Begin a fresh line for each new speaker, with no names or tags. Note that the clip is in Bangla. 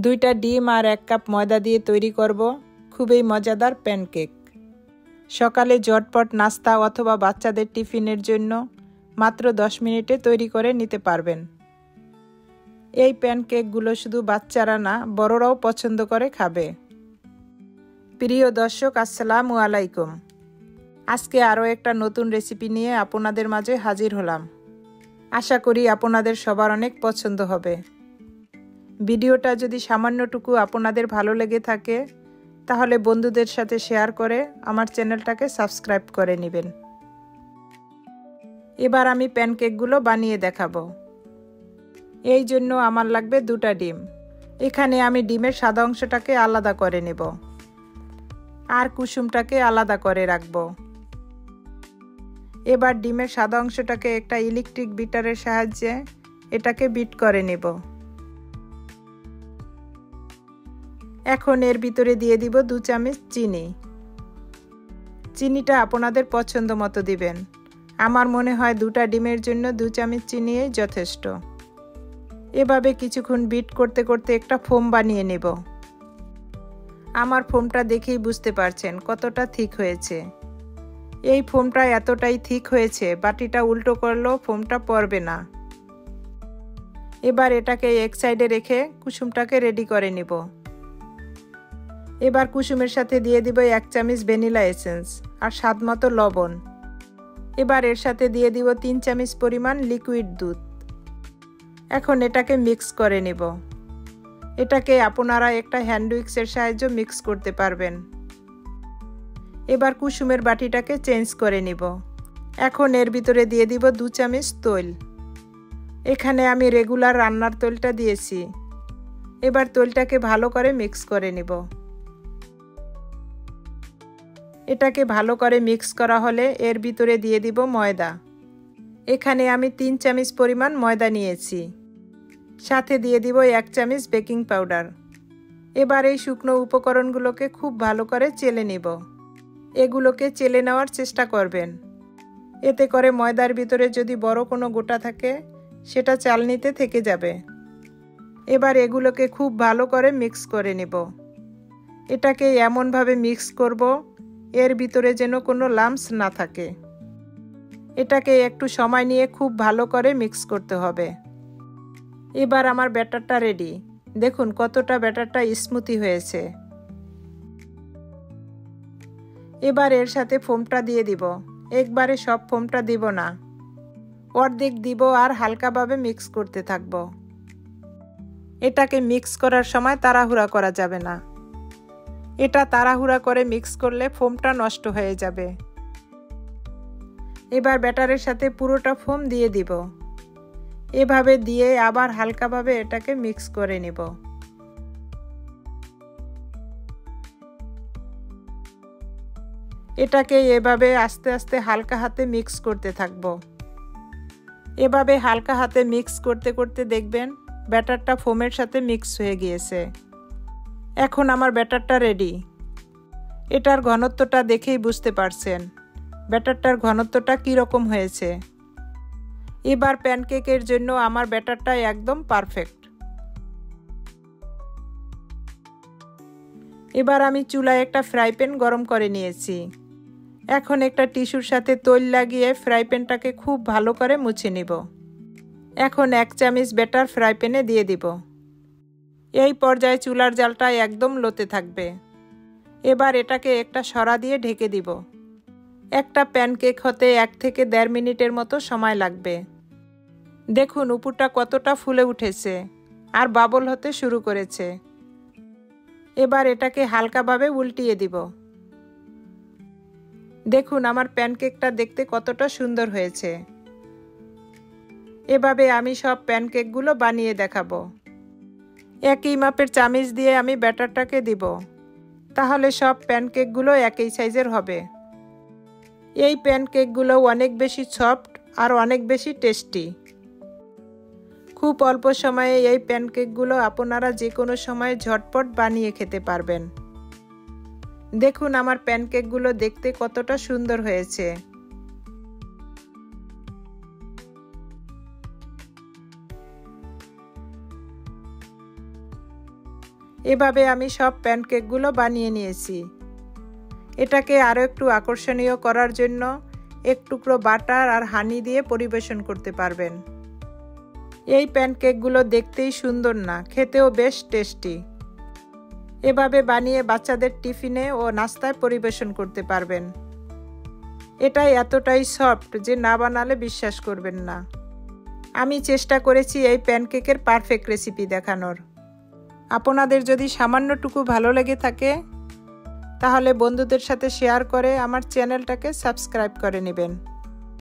2টা ডিম আর 1 কাপ ময়দা দিয়ে তৈরি করব খুবই মজাদার প্যানকেক। সকালে ঝটপট নাস্তা অথবা বাচ্চাদের টিফিনের জন্য মাত্র 10 মিনিটে তৈরি করে নিতে পারবেন। এই প্যানকেকগুলো শুধু বাচ্চারা না, বড়রাও পছন্দ করে খাবে। প্রিয় দর্শক, আসসালামু আলাইকুম। আজকে আরও একটা নতুন রেসিপি নিয়ে আপনাদের মাঝে হাজির হলাম। আশা করি আপনাদের সবার অনেক পছন্দ হবে। ভিডিওটা যদি সামান্যটুকু আপনাদের ভালো লেগে থাকে তাহলে বন্ধুদের সাথে শেয়ার করে আমার চ্যানেলটাকে সাবস্ক্রাইব করে নেবেন। এবার আমি প্যানকেকগুলো বানিয়ে দেখাবো। এই জন্য আমার লাগবে 2টা ডিম। এখানে আমি ডিমের সাদা অংশটাকে আলাদা করে নেব আর কুসুমটাকে আলাদা করে রাখব। এবার ডিমের সাদা অংশটাকে একটা ইলেকট্রিক বিটারের সাহায্যে এটাকে বিট করে নেব। এখন এর ভিতরে দিয়ে দিব 2 চামচ চিনি। চিনিটা আপনাদের পছন্দ মতো দিবেন। আমার মনে হয় 2টা ডিমের জন্য 2 চামচ চিনিই যথেষ্ট। এভাবে কিছুক্ষণ বিট করতে করতে একটা ফোম বানিয়ে নেব। আমার ফোমটা দেখেই বুঝতে পারছেন কতটা থিক হয়েছে। এই ফোমটা এতটাই থিক হয়েছে বাটিটা উল্টো করলেও ফোমটা পড়বে না। এবার এটাকে এক সাইডে রেখে কুসুমটাকে রেডি করে নেব। এবার কুসুমের সাথে দিয়ে দিব 1 চামচ ভ্যানিলা এসেন্স আর স্বাদমতো লবণ। এবার এর সাথে দিয়ে দিব 3 চামচ পরিমাণ লিকুইড দুধ। এখন এটাকে মিক্স করে নেব। এটাকে আপনারা একটা হ্যান্ড উইক্সের সাহায্যে মিক্স করতে পারবেন। এবার কুসুমের বাটিটাকে চেঞ্জ করে নিব। এখন এর ভিতরে দিয়ে দিব 2 চামচ তৈল। এখানে আমি রেগুলার রান্নার তৈলটা দিয়েছি। এবার তৈলটাকে ভালো করে মিক্স করে নিব। এটাকে ভালো করে মিক্স করা হলে এর ভিতরে দিয়ে দিব ময়দা। এখানে আমি 3 চামচ পরিমাণ ময়দা নিয়েছি। সাথে দিয়ে দিব 1 চামচ বেকিং পাউডার। এবার এই শুকনো উপকরণগুলোকে খুব ভালো করে চেলে নিব। এগুলোকে চেলে নেওয়ার চেষ্টা করবেন। এতে করে ময়দার ভিতরে যদি বড় কোনো গোটা থাকে সেটা চালনিতে থেকে যাবে। এবার এগুলোকে খুব ভালো করে মিক্স করে নেব। এটাকে এমনভাবে মিক্স করব এর ভিতরে যেন কোনো লাম্পস না থাকে। এটাকে একটু সময় নিয়ে খুব ভালো করে মিক্স করতে হবে। এবার আমার ব্যাটারটা রেডি। দেখুন কতটা ব্যাটারটা স্মুথি হয়েছে। এবার এর সাথে ফোমটা দিয়ে দিব। একবারে সব ফোমটা দিব না, অর্ধেক দিব আর হালকাভাবে মিক্স করতে থাকব। এটাকে মিক্স করার সময় তাড়াহুড়া করা যাবে না। এটা তাড়াহুড়া করে মিক্স করলে ফোমটা নষ্ট হয়ে যাবে। এবার ব্যাটারের সাথে পুরোটা ফোম দিয়ে দিব। এভাবে দিয়ে আবার হালকাভাবে এটাকে মিক্স করে নেব। এটাকে এভাবে আস্তে আস্তে হালকা হাতে মিক্স করতে থাকব। এভাবে হালকা হাতে মিক্স করতে করতে দেখবেন ব্যাটারটা ফোমের সাথে মিক্স হয়ে গিয়েছে। এখন আমার ব্যাটারটা রেডি। এটার ঘনত্বটা দেখেই বুঝতে পারছেন ব্যাটারটার ঘনত্বটা কীরকম হয়েছে। এবার প্যানকেকের জন্য আমার ব্যাটারটা একদম পারফেক্ট। এবার আমি চুলায় একটা ফ্রাই প্যান গরম করে নিয়েছি। এখন একটা টিস্যুর সাথে তৈল লাগিয়ে ফ্রাই প্যানটাকে খুব ভালো করে মুছে নিব। এখন 1 চামচ ব্যাটার ফ্রাই প্যানে দিয়ে দিব। এই পর্যায়ে চুলার জালটা একদম লোতে থাকবে। এবার এটাকে একটা সরা দিয়ে ঢেকে দিব। একটা প্যানকেক হতে 1 থেকে 1.5 মিনিটের মতো সময় লাগবে। দেখুন উপরটা কতটা ফুলে উঠেছে আর বাবল হতে শুরু করেছে। এবার এটাকে হালকাভাবে উল্টিয়ে দিব। দেখুন আমার প্যানকেকটা দেখতে কতটা সুন্দর হয়েছে। এভাবে আমি সব প্যানকেকগুলো বানিয়ে দেখাবো। একই মাপের চামচ দিয়ে আমি ব্যাটারটাকে দিব। তাহলে সব প্যানকেকগুলো একই সাইজের হবে। এই প্যানকেকগুলো অনেক বেশি সফট আর অনেক বেশি টেস্টি। খুব অল্প সময়ে এই প্যানকেকগুলো আপনারা যে কোনো সময় ঝটপট বানিয়ে খেতে পারবেন। দেখুন আমার প্যানকেকগুলো দেখতে কতটা সুন্দর হয়েছে। এভাবে আমি সব প্যানকেকগুলো বানিয়ে নিয়েছি। এটাকে আরও একটু আকর্ষণীয় করার জন্য এক টুকরো বাটার আর হানি দিয়ে পরিবেশন করতে পারবেন। এই প্যানকেকগুলো দেখতেই সুন্দর না, খেতেও বেশ টেস্টি। এভাবে বানিয়ে বাচ্চাদের টিফিনে ও নাস্তায় পরিবেশন করতে পারবেন। এটাই এতটাই সফট যে না বানালে বিশ্বাস করবেন না। আমি চেষ্টা করেছি এই প্যানকেকের পারফেক্ট রেসিপি দেখানোর। আপনাদের যদি সামান্যটুকু ভালো লেগে থাকে তাহলে বন্ধুদের সাথে শেয়ার করে আমার চ্যানেলটাকে সাবস্ক্রাইব করে নেবেন।